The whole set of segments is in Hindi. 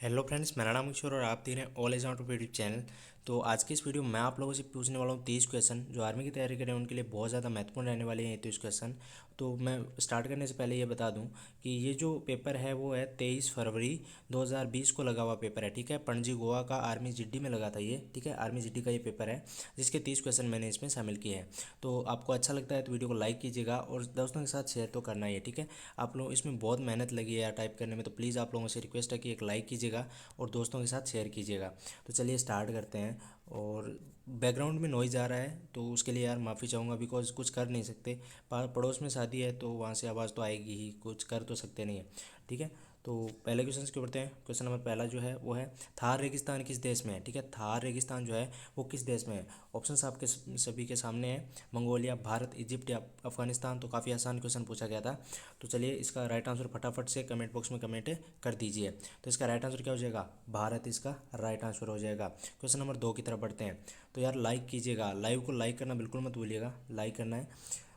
हेलो फ्रेंड्स, मेरा नाम किशोर और आप देख रहे हैं all is not YouTube channel. तो आज की इस वीडियो में मैं आप लोगों से पूछने वाला हूँ 30 क्वेश्चन जो आर्मी की तैयारी करें उनके लिए बहुत ज़्यादा महत्वपूर्ण रहने वाले हैं 30 क्वेश्चन। तो मैं स्टार्ट करने से पहले ये बता दूं कि ये जो पेपर है वो है 23 फरवरी 2020 को लगा हुआ पेपर है। ठीक है, पणजी गोवा का आर्मी जीडी में लगा था ये। ठीक है, आर्मी जीडी का ये पेपर है जिसके 30 क्वेश्चन मैंने इसमें शामिल किए हैं। तो आपको अच्छा लगता है तो वीडियो को लाइक कीजिएगा और दोस्तों के साथ शेयर तो करना ही है। ठीक है, आप लोग इसमें बहुत मेहनत लगी है यार टाइप करने में, तो प्लीज़ आप लोगों से रिक्वेस्ट है कि एक लाइक कीजिएगा और दोस्तों के साथ शेयर कीजिएगा। तो चलिए स्टार्ट करते हैं। और बैकग्राउंड में नॉइज़ आ रहा है तो उसके लिए यार माफ़ी चाहूँगा, बिकॉज कुछ कर नहीं सकते। पड़ोस में शादी है तो वहाँ से आवाज़ तो आएगी ही, कुछ कर तो सकते नहीं है। ठीक है, तो पहले क्वेश्चन के बढ़ते हैं। क्वेश्चन नंबर पहला जो है वो है थार रेगिस्तान किस देश में है। ठीक है, थार रेगिस्तान जो है वो किस देश में है। ऑप्शंस आपके सभी के सामने है, मंगोलिया, भारत, इजिप्ट या अफगानिस्तान। तो काफ़ी आसान क्वेश्चन पूछा गया था। तो चलिए इसका राइट आंसर फटाफट से कमेंट बॉक्स में कमेंट कर दीजिए। तो इसका राइट आंसर क्या हो जाएगा, भारत इसका राइट आंसर हो जाएगा। क्वेश्चन नंबर 2 की तरफ बढ़ते हैं। तो यार लाइक कीजिएगा, लाइव को लाइक करना बिल्कुल मत भूलिएगा, लाइक करना है।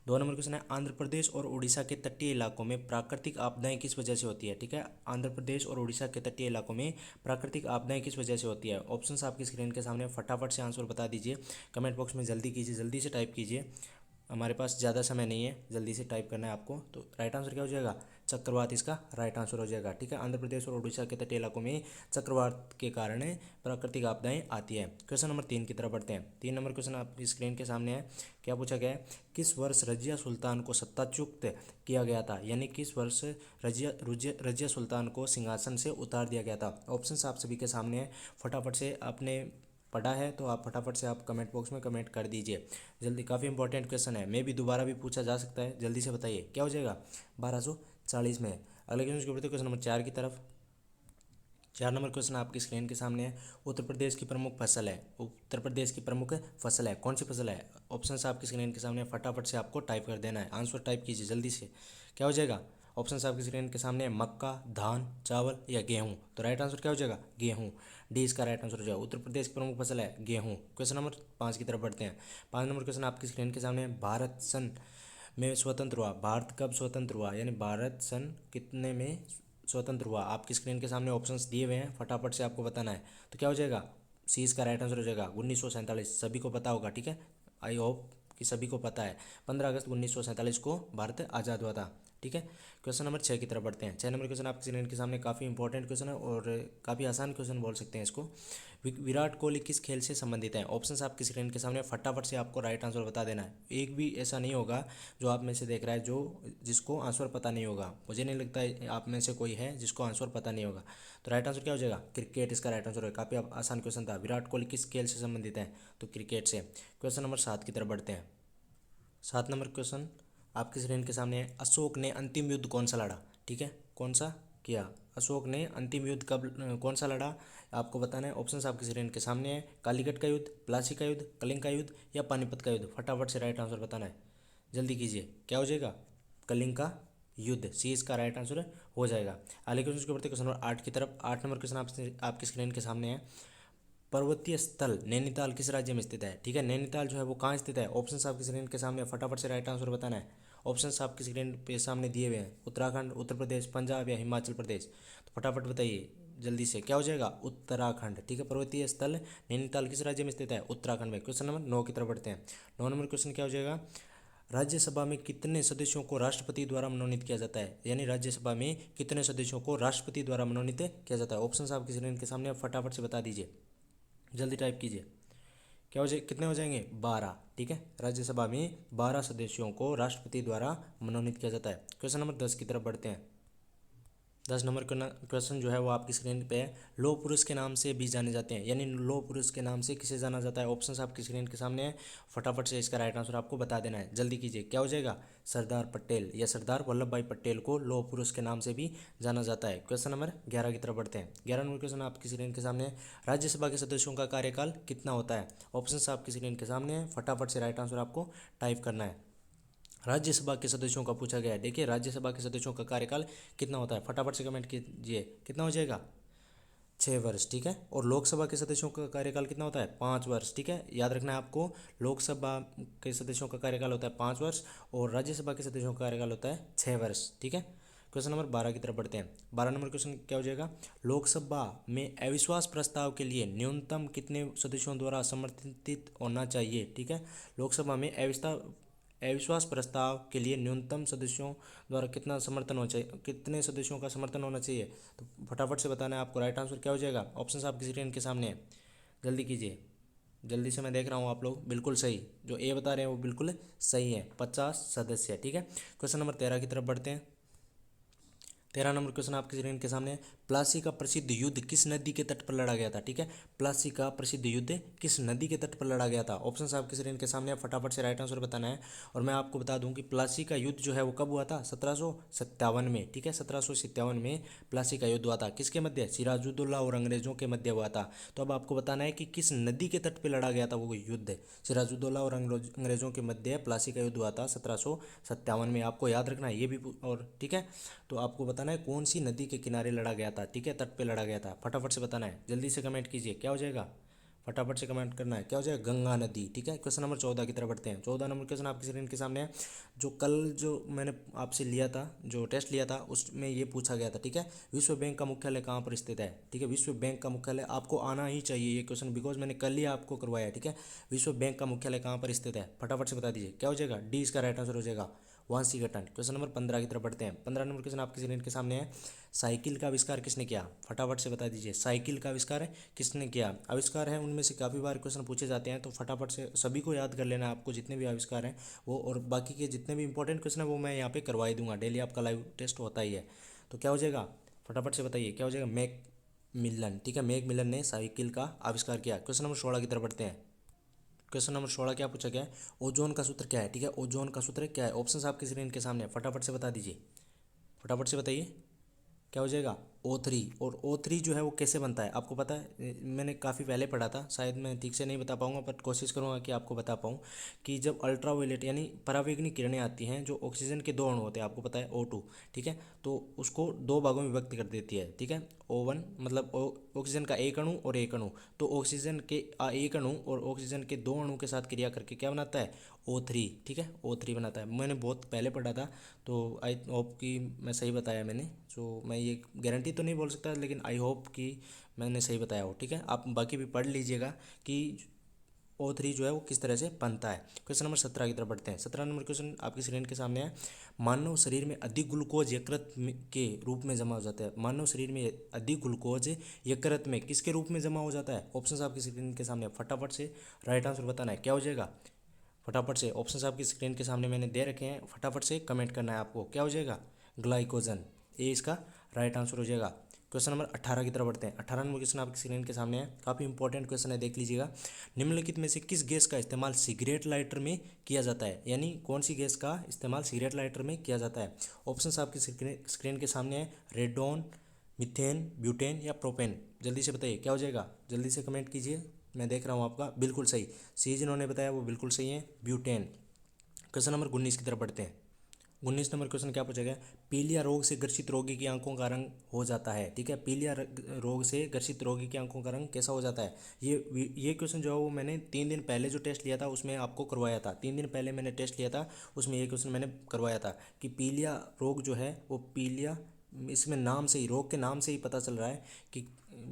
2 नंबर क्वेश्चन है, आंध्र प्रदेश और उड़ीसा के तटीय इलाकों में प्राकृतिक आपदाएं किस वजह से होती है। ठीक है, आंध्र प्रदेश और उड़ीसा के तटीय इलाकों में प्राकृतिक आपदाएं किस वजह से होती है। ऑप्शंस आपकी स्क्रीन के सामने, फटाफट से आंसर बता दीजिए। कमेंट बॉक्स में जल्दी कीजिए, जल्दी से टाइप कीजिए, हमारे पास ज़्यादा समय नहीं है, जल्दी से टाइप करना है आपको। तो राइट आंसर क्या हो जाएगा, चक्रवात इसका राइट आंसर हो जाएगा। ठीक है, आंध्र प्रदेश और उड़ीसा के तटीय इलाकों में चक्रवात के कारण प्राकृतिक आपदाएं आती है। क्वेश्चन नंबर 3 की तरफ बढ़ते हैं। 3 नंबर क्वेश्चन आपकी स्क्रीन के सामने है। क्या पूछा गया है, किस वर्ष रजिया सुल्तान को सत्ताच्युत किया गया था, यानी किस वर्ष रजिया सुल्तान को सिंहासन से उतार दिया गया था। ऑप्शंस आप सभी के सामने है, फटाफट से आपने पढ़ा है तो आप फटाफट से आप कमेंट बॉक्स में कमेंट कर दीजिए जल्दी। काफ़ी इंपॉर्टेंट क्वेश्चन है, मे भी दोबारा भी पूछा जा सकता है, जल्दी से बताइए क्या हो जाएगा, 1240 में। अगले क्वेश्चन के बढ़ते क्वेश्चन नंबर 4 की तरफ। 4 नंबर क्वेश्चन आपकी स्क्रीन के सामने है। उत्तर प्रदेश की प्रमुख फसल है, उत्तर प्रदेश की प्रमुख फसल है, कौन सी फसल है। ऑप्शंस आपकी स्क्रीन के सामने, फटाफट से आपको टाइप कर देना है, आंसर टाइप कीजिए जल्दी से। क्या हो जाएगा, ऑप्शंस आपकी स्क्रीन के सामने है, मक्का, धान, चावल या गेहूं। तो राइट आंसर क्या हो जाएगा, गेहूं। डी इसका राइट आंसर हो जाएगा, उत्तर प्रदेश की प्रमुख फसल है गेहूं। क्वेश्चन नंबर 5 की तरफ बढ़ते हैं। 5 नंबर क्वेश्चन आपकी स्क्रीन के सामने है, भारत सन में स्वतंत्र हुआ, भारत कब स्वतंत्र हुआ, यानी भारत सन कितने में स्वतंत्र हुआ। आपकी स्क्रीन के सामने ऑप्शंस दिए हुए हैं, फटाफट से आपको बताना है। तो क्या हो जाएगा, सी इसका राइट आंसर हो जाएगा, 1947। सभी को पता होगा, ठीक है, आई होप कि सभी को पता है, 15 अगस्त 1947 को भारत आज़ाद हुआ था। ठीक है, क्वेश्चन नंबर 6 की तरफ बढ़ते हैं। 6 नंबर क्वेश्चन आपकी स्क्रीन के सामने काफ़ी इंपॉर्टेंट क्वेश्चन है और काफ़ी आसान क्वेश्चन बोल सकते हैं इसको। विराट कोहली किस खेल से संबंधित है। ऑप्शंस आपकी स्क्रीन के सामने, फटाफट से आपको राइट आंसर बता देना है। एक भी ऐसा नहीं होगा जो आप में से देख रहा है जो जिसको आंसर पता नहीं होगा, मुझे नहीं लगता है आप में से कोई है जिसको आंसर पता नहीं होगा। तो राइट आंसर क्या हो जाएगा, क्रिकेट इसका राइट आंसर है। काफ़ी आसान क्वेश्चन था, विराट कोहली किस खेल से संबंधित है, तो क्रिकेट से। क्वेश्चन नंबर 7 की तरफ बढ़ते हैं। 7 नंबर क्वेश्चन आपकी स्क्रीन के सामने है, अशोक ने अंतिम युद्ध कौन सा लड़ा। ठीक है, कौन सा किया, अशोक ने अंतिम युद्ध कब कौन सा लड़ा, आपको बताना है। ऑप्शंस आपकी स्क्रीन के सामने है, कालीकट का युद्ध, प्लासी का युद्ध, कलिंग का युद्ध या पानीपत का युद्ध। फटाफट से राइट आंसर बताना है, जल्दी कीजिए। क्या हो जाएगा, कलिंग का युद्ध, सी इसका राइट आंसर हो जाएगा। अगले क्वेश्चन के बढ़ते क्वेश्चन नंबर 8 की तरफ। 8 नंबर क्वेश्चन आपकी स्क्रीन के सामने है, पर्वतीय स्थल नैनीताल किस राज्य में स्थित है। ठीक है, नैनीताल जो है वो कहाँ स्थित है। ऑप्शंस आपकी स्क्रीन के सामने, फटाफट से राइट आंसर बताना है। ऑप्शंस आपकी स्क्रीन पे सामने दिए हुए हैं, उत्तराखंड, उत्तर प्रदेश, पंजाब या हिमाचल प्रदेश। तो फटाफट बताइए जल्दी से, क्या हो जाएगा, उत्तराखंड। ठीक है, पर्वतीय स्थल नैनीताल किस राज्य में स्थित है, उत्तराखंड में। क्वेश्चन नंबर 9 की तरफ बढ़ते हैं। 9 नंबर क्वेश्चन क्या हो जाएगा, राज्यसभा में कितने सदस्यों को राष्ट्रपति द्वारा मनोनीत किया जाता है, यानी राज्यसभा में कितने सदस्यों को राष्ट्रपति द्वारा मनोनीत किया जाता है। ऑप्शंस आपकी स्क्रीन के सामने, फटाफट से बता दीजिए, जल्दी टाइप कीजिए। क्या हो जाए, कितने हो जाएंगे, 12। ठीक है, राज्यसभा में 12 सदस्यों को राष्ट्रपति द्वारा मनोनीत किया जाता है। क्वेश्चन नंबर 10 की तरफ बढ़ते हैं। 10 नंबर क्वेश्चन जो है वो आपकी स्क्रीन पे है, लौह पुरुष के नाम से भी जाने जाते हैं, यानी लौह पुरुष के नाम से किसे जाना जाता है। ऑप्शंस आपकी स्क्रीन के सामने है, फटाफट से इसका राइट आंसर आपको बता देना है, जल्दी कीजिए। क्या हो जाएगा, सरदार पटेल या सरदार वल्लभ भाई पटेल को लौह पुरुष के नाम से भी जाना जाता है। क्वेश्चन नंबर 11 की तरफ बढ़ते हैं। 11 नंबर क्वेश्चन आपकी स्क्रीन के सामने है, राज्यसभा के सदस्यों का कार्यकाल कितना होता है। ऑप्शंस आपकी स्क्रीन के सामने है, फटाफट से राइट आंसर आपको टाइप करना है। राज्यसभा के सदस्यों का पूछा गया है, देखिए राज्यसभा के सदस्यों का कार्यकाल कितना होता है, फटाफट से कमेंट कीजिए, कितना हो जाएगा, 6 वर्ष। ठीक है, और लोकसभा के सदस्यों का कार्यकाल कितना होता है, 5 वर्ष। ठीक है, याद रखना है आपको, लोकसभा के सदस्यों का कार्यकाल होता है 5 वर्ष और राज्यसभा के सदस्यों का कार्यकाल होता है 6 वर्ष। ठीक है, क्वेश्चन नंबर 12 की तरफ बढ़ते हैं। 12 नंबर क्वेश्चन क्या हो जाएगा, लोकसभा में अविश्वास प्रस्ताव के लिए न्यूनतम कितने सदस्यों द्वारा समर्थित होना चाहिए। ठीक है, लोकसभा में अविश्वास प्रस्ताव के लिए न्यूनतम सदस्यों द्वारा कितना समर्थन होना चाहिए, कितने सदस्यों का समर्थन होना चाहिए। तो फटाफट से बताना है आपको। राइट आंसर क्या हो जाएगा, ऑप्शन आपकी स्क्रीन के सामने है, जल्दी कीजिए, जल्दी से, मैं देख रहा हूँ आप लोग बिल्कुल सही, जो ए बता रहे हैं वो बिल्कुल सही है, 50 सदस्य। ठीक है, क्वेश्चन नंबर 13 की तरफ बढ़ते हैं। 13 नंबर क्वेश्चन आपकी स्क्रीन के सामने है, प्लासी का प्रसिद्ध युद्ध किस नदी के तट पर लड़ा गया था। ठीक है, प्लासी का प्रसिद्ध युद्ध किस नदी के तट पर लड़ा गया था। ऑप्शन आपकी स्क्रीन के सामने है, फटाफट से राइट आंसर बताना है। और मैं आपको बता दूं कि प्लासी का युद्ध जो है वो कब हुआ था, 1757 में। ठीक है, 1757 में प्लासी का युद्ध हुआ था, किसके मध्य, सिराजुद्दौला और अंग्रेजों के मध्य हुआ था। तो अब आपको बताना है कि किस नदी के तट पर लड़ा गया था वो युद्ध। सिराजुद्दौला और अंग्रेजों के मध्य प्लासी का युद्ध हुआ था 1757 में, आपको याद रखना है ये भी। और ठीक है, तो आपको बताना है कौन सी नदी के किनारे लड़ा गया था। ठीक है, तट पे लड़ा गया था, फटाफट से बताना है, जल्दी से कमेंट कीजिए, क्या हो जाएगा, फटाफट से कमेंट करना है, क्या हो जाएगा, गंगा नदी। ठीक है, क्वेश्चन नंबर 14 की तरफ बढ़ते हैं। 14 नंबर क्वेश्चन आपकी स्क्रीन के सामने है, जो कल जो मैंने आपसे लिया था, जो टेस्ट लिया था, उसमें ये पूछा गया था। ठीक है, विश्व बैंक का मुख्यालय कहाँ पर स्थित है। ठीक है, विश्व बैंक का मुख्यालय आपको आना ही चाहिए ये क्वेश्चन, बिकॉज मैंने कल ही आपको करवाया है। ठीक है, विश्व बैंक का मुख्यालय कहाँ पर स्थित है, फटाफट से बता दीजिए, क्या हो जाएगा, डी इसका राइट आंसर हो जाएगा, वाशिंगटन। क्वेश्चन नंबर 15 की तरफ बढ़ते हैं। 15 नंबर क्वेश्चन आपकी स्क्रीन के सामने है, साइकिल का आविष्कार किसने किया, फटाफट से बता दीजिए, साइकिल का आविष्कार किसने किया। आविष्कार है उनमें से काफ़ी बार क्वेश्चन पूछे जाते हैं, तो फटाफट से सभी को याद कर लेना है आपको, जितने भी आविष्कार हैं वो, और बाकी के जितने भी इंपॉर्टेंट क्वेश्चन है वो मैं यहाँ पे करवा ही दूंगा, डेली आपका लाइव टेस्ट होता ही है। तो क्या हो जाएगा, फटाफट से बताइए, क्या हो जाएगा, मैक मिलन। ठीक है, मैक मिलन ने साइकिल का आविष्कार किया। क्वेश्चन नंबर 16 की तरफ बढ़ते हैं। क्वेश्चन नंबर 16 क्या पूछा गया है, ओजोन का सूत्र क्या है। ठीक है, ओजोन का सूत्र क्या है, ऑप्शन आपकी स्क्रीन के सामने है, फटाफट से बता दीजिए, फटाफट से बताइए, क्या हो जाएगा, O3। और O3 जो है वो कैसे बनता है आपको पता है, मैंने काफ़ी पहले पढ़ा था, शायद मैं ठीक से नहीं बता पाऊंगा, पर कोशिश करूंगा कि आपको बता पाऊँ। कि जब अल्ट्रावायलेट यानी परावैंगनी किरणें आती हैं, जो ऑक्सीजन के दो अणु होते हैं, आपको पता है O2। ठीक है, तो उसको दो भागों में विभक्त कर देती है। ठीक है, O1 मतलब ऑक्सीजन का एक अणु और एक अणु, तो ऑक्सीजन के एक अणु और ऑक्सीजन के दो अणु के साथ क्रिया करके क्या बनाता है, O3। ठीक है, O3 बनाता है, मैंने बहुत पहले पढ़ा था, तो आई होप कि मैं सही बताया मैंने। सो मैं ये गारंटी तो नहीं बोल सकता, लेकिन आई होप कि मैंने सही बताया हो। ठीक है, आप बाकी भी पढ़ लीजिएगा कि O3 जो है वो किस तरह से बनता है। क्वेश्चन नंबर 17 की तरफ बढ़ते हैं। 17 नंबर क्वेश्चन आपकी स्क्रीन के सामने है, मानव शरीर में अधिक ग्लूकोज यकृत के रूप में जमा हो जाता है। मानव शरीर में अधिक ग्लूकोज यकृत में किसके रूप में जमा हो जाता है, ऑप्शन आपकी स्क्रीन के सामने, फटाफट से राइट आंसर बताना है, क्या हो जाएगा, फटाफट से, ऑप्शन आपकी स्क्रीन के सामने मैंने दे रखे हैं, फटाफट से कमेंट करना है आपको, क्या हो जाएगा, ग्लाइकोजन, ये इसका राइट आंसर हो जाएगा। क्वेश्चन नंबर 18 की तरफ बढ़ते हैं। 18 नंबर क्वेश्चन आपकी स्क्रीन के सामने है, काफ़ी इंपॉर्टेंट क्वेश्चन है, देख लीजिएगा। निम्नलिखित में से किस गैस का इस्तेमाल सिगरेट लाइटर में किया जाता है, यानी कौन सी गैस का इस्तेमाल सिगरेट लाइटर में किया जाता है। ऑप्शन आपकी स्क्रीन के सामने है, रेडॉन, मीथेन, ब्यूटेन या प्रोपेन। जल्दी से बताइए, क्या हो जाएगा, जल्दी से कमेंट कीजिए, मैं देख रहा हूँ आपका, बिल्कुल सही, सी जिन्होंने बताया वो बिल्कुल सही है, ब्यूटेन। क्वेश्चन नंबर 19 की तरफ बढ़ते हैं। 19 नंबर क्वेश्चन क्या पूछा गया, पीलिया रोग से ग्रसित रोगी की आंखों का रंग हो जाता है। ठीक है, पीलिया रोग से ग्रसित रोगी की आंखों का रंग कैसा हो जाता है। ये क्वेश्चन जो है वो मैंने 3 दिन पहले जो टेस्ट लिया था उसमें आपको करवाया था। 3 दिन पहले मैंने टेस्ट लिया था, उसमें ये क्वेश्चन मैंने करवाया था कि पीलिया रोग जो है वो पीलिया, इसमें नाम से ही, रोग के नाम से ही पता चल रहा है कि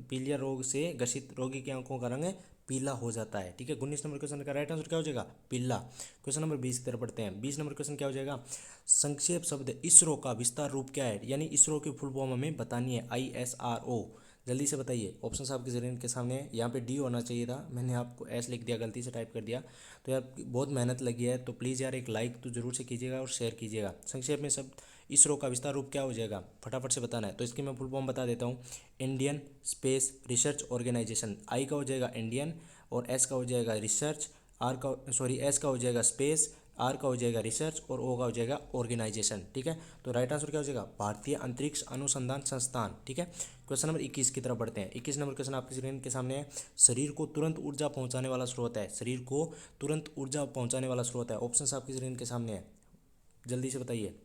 पीलिया रोग से ग्रसित रोगी की आंखों का रंग पीला हो जाता है। ठीक है, 19 नंबर क्वेश्चन का राइट आंसर क्या हो जाएगा, पीला। क्वेश्चन नंबर 20 की तरफ बढ़ते हैं। 20 नंबर क्वेश्चन क्या हो जाएगा, संक्षेप शब्द इसरो का विस्तार रूप क्या है, यानी इसरो की फुल फॉर्म हमें बतानी है, ISRO। जल्दी से बताइए, ऑप्शन आपके स्क्रीन के सामने है, यहाँ पे डी होना चाहिए था, मैंने आपको एस लिख दिया, गलती से टाइप कर दिया। तो यार बहुत मेहनत लगी है, तो प्लीज़ यार एक लाइक तो जरूर से कीजिएगा और शेयर कीजिएगा। संक्षेप में शब्द इसरो का विस्तार रूप क्या हो जाएगा, फटाफट से बताना है। तो इसकी मैं फुल फॉर्म बता देता हूँ, इंडियन स्पेस रिसर्च ऑर्गेनाइजेशन। आई का हो जाएगा इंडियन, और एस का हो जाएगा रिसर्च, एस का हो जाएगा स्पेस, आर का हो जाएगा रिसर्च, और ओ का हो जाएगा ऑर्गेनाइजेशन। ठीक है, तो राइट आंसर क्या हो जाएगा, भारतीय अंतरिक्ष अनुसंधान संस्थान। ठीक है, क्वेश्चन नंबर 21 की तरफ बढ़ते हैं। 21 नंबर क्वेश्चन आपकी स्क्रीन के सामने है, शरीर को तुरंत ऊर्जा पहुंचाने वाला स्रोत है। शरीर को तुरंत ऊर्जा पहुंचाने वाला स्रोत है, ऑप्शन आपकी स्क्रीन के सामने है, जल्दी से बताइए,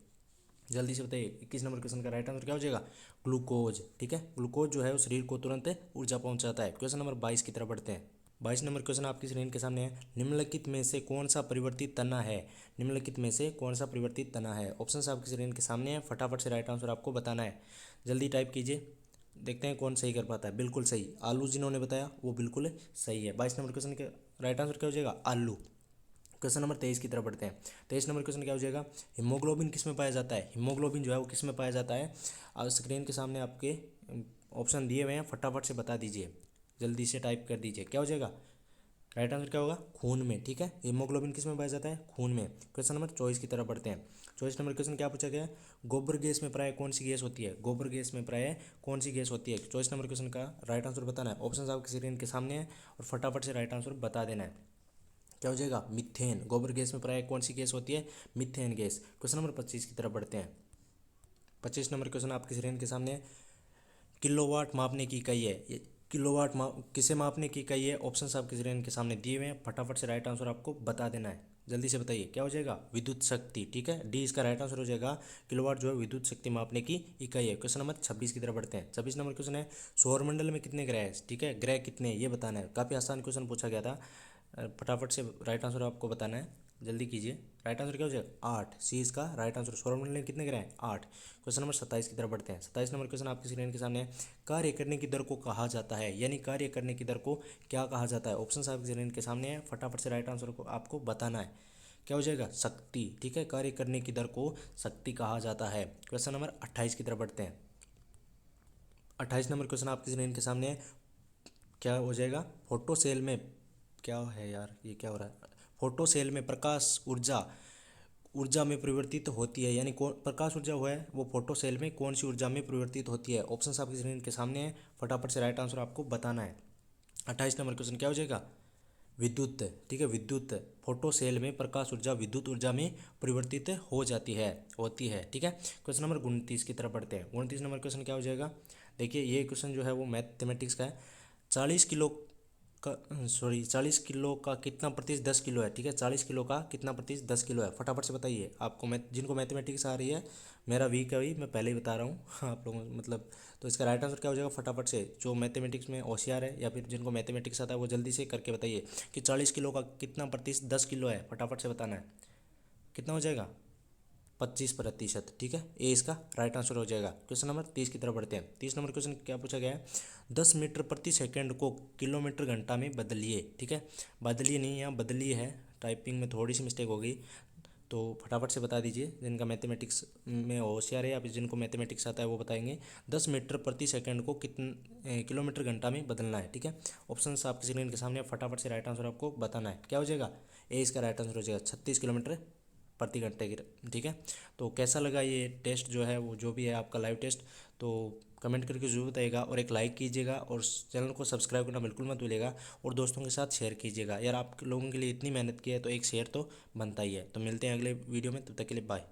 जल्दी से बताइए। 21 नंबर क्वेश्चन का राइट आंसर क्या हो जाएगा, ग्लूकोज। ठीक है, ग्लूकोज जो है वो शरीर को तुरंत ऊर्जा पहुंचाता है। क्वेश्चन नंबर 22 की तरफ बढ़ते हैं। 22 नंबर क्वेश्चन आपकी स्क्रीन के सामने है, निम्नलिखित में से कौन सा परिवर्तित तना है। निम्नलिखित में से कौन सा परिवर्तित तना है। ऑप्शंस आपकी स्क्रीन के सामने है, फटाफट से राइट आंसर आपको बताना है, जल्दी टाइप कीजिए, देखते हैं कौन सही कर पाता है। बिल्कुल सही, आलू जिन्होंने बताया वो बिल्कुल सही है। 22 नंबर क्वेश्चन के राइट आंसर क्या हो जाएगा, आलू। क्वेश्चन नंबर 23 की तरफ बढ़ते हैं। 23 नंबर क्वेश्चन क्या हो जाएगा, हीमोग्लोबिन किस में पाया जाता है। हीमोग्लोबिन जो है वो किस में पाया जाता है। और स्क्रीन के सामने आपके ऑप्शन दिए हुए हैं, फटाफट से बता दीजिए, जल्दी से टाइप कर दीजिए, क्या हो जाएगा। राइट आंसर क्या होगा, खून में। ठीक है, हीमोग्लोबिन किस में पाया जाता है, खून में। क्वेश्चन नंबर 24 की तरफ बढ़ते हैं। 24 नंबर क्वेश्चन क्या पूछा गया है, गोबर गैस में प्राय कौन सी गैस होती है। गोबर गैस में प्राय कौन सी गैस होती है। 24 नंबर क्वेश्चन का राइट आंसर बताना है। ऑप्शन आपकी स्क्रीन के सामने है और फटाफट से राइट आंसर बता देना है, क्या हो जाएगा, मिथेन। गोबर गैस में प्राय कौन सी गैस होती है, मिथेन गैस। क्वेश्चन नंबर 25 की तरफ बढ़ते हैं। 25 नंबर क्वेश्चन आपकी स्क्रीन के सामने है, किलोवाट मापने की इकाई है। ये किलोवाट किसे मापने की इकाई है। ऑप्शन आपके स्क्रीन के सामने दिए हुए हैं, फटाफट से राइट आंसर आपको बता देना है, जल्दी से बताइए, क्या हो जाएगा, विद्युत शक्ति। ठीक है, डी इसका राइट आंसर हो जाएगा। किलोवाट जो है विद्युत शक्ति मापने की इकाई है। क्वेश्चन नंबर 26 की तरफ बढ़ते हैं। 26 नंबर क्वेश्चन है, सौरमंडल में कितने ग्रह है। ठीक है, ग्रह कितने ये बताना है, काफ़ी आसान क्वेश्चन पूछा गया था। फटाफट से राइट आंसर आपको बताना है, जल्दी कीजिए। राइट आंसर क्या हो जाएगा, 8। सी इसका राइट आंसर। सौरमंडल में कितने ग्रह हैं, 8। क्वेश्चन नंबर 27 की तरफ बढ़ते हैं। 27 नंबर क्वेश्चन आपकी स्क्रीन के सामने है, कार्य करने की दर को कहा जाता है, यानी कार्य करने की दर को क्या कहा जाता है। ऑप्शन आपकी स्क्रीन के सामने है, फटाफट से राइट आंसर को आपको बताना है, क्या हो जाएगा, शक्ति। ठीक है, कार्य करने की दर को शक्ति कहा जाता है। क्वेश्चन नंबर 28 की तरफ बढ़ते हैं। 28 नंबर क्वेश्चन आपकी स्क्रीन के सामने है, क्या हो जाएगा, फोटो सेल में, क्या है यार ये क्या हो रहा है, फोटो सेल में प्रकाश ऊर्जा ऊर्जा में परिवर्तित होती है, यानी कौन प्रकाश ऊर्जा हुआ है वो फोटो सेल में कौन सी ऊर्जा में परिवर्तित होती है। ऑप्शन आपकी स्क्रीन के सामने है, फटाफट से राइट आंसर आपको बताना है। 28 नंबर क्वेश्चन क्या हो जाएगा, विद्युत। ठीक है, विद्युत। फोटो सेल में प्रकाश ऊर्जा विद्युत ऊर्जा में परिवर्तित हो जाती है, होती है। ठीक है, क्वेश्चन नंबर 29 की तरफ बढ़ते हैं। 29 नंबर क्वेश्चन क्या हो जाएगा, देखिए ये क्वेश्चन जो है वो मैथमेटिक्स का है। 40 किलो का 40 किलो का कितना प्रतिशत 10 किलो है। ठीक है, 40 किलो का कितना प्रतिशत 10 किलो है, फटाफट से बताइए। आपको मैथ जिनको मैथमेटिक्स आ रही है, मेरा वीक है वही मैं पहले ही बता रहा हूँ आप लोगों मतलब। तो इसका राइट आंसर क्या हो जाएगा, फटाफट से जो मैथमेटिक्स में होशियार है या फिर जिनको मैथमेटिक्स आता है वो जल्दी से करके बताइए कि 40 किलो का कितना प्रतिशत 10 किलो है, फटाफट से बताना है, कितना हो जाएगा, 25%। ठीक है, ए इसका राइट आंसर हो जाएगा। क्वेश्चन नंबर 30 की तरफ बढ़ते हैं। 30 नंबर क्वेश्चन क्या पूछा गया है, 10 मीटर प्रति सेकंड को किलोमीटर घंटा में बदलिए। ठीक है, बदलिए नहीं, यहाँ बदलिए है, टाइपिंग में थोड़ी सी मिस्टेक हो गई, तो फटाफट से बता दीजिए जिनका मैथमेटिक्स में होशियार है या फिर जिनको मैथमेटिक्स आता है वो बताएंगे। 10 मीटर प्रति सेकंड को कितने किलोमीटर घंटा में बदलना है। ठीक है, ऑप्शन आपकी स्क्रीन के सामने, फटाफट से राइट आंसर आपको बताना है, क्या हो जाएगा, ए इसका राइट आंसर हो जाएगा, 36 किलोमीटर प्रति घंटे की। ठीक है, तो कैसा लगा ये टेस्ट जो है वो जो भी है आपका लाइव टेस्ट, तो कमेंट करके जरूर बताइएगा और एक लाइक कीजिएगा और चैनल को सब्सक्राइब करना बिल्कुल मत भूलिएगा और दोस्तों के साथ शेयर कीजिएगा। यार आप लोगों के लिए इतनी मेहनत की है तो एक शेयर तो बनता ही है। तो मिलते हैं अगले वीडियो में, तब तक के लिए बाय।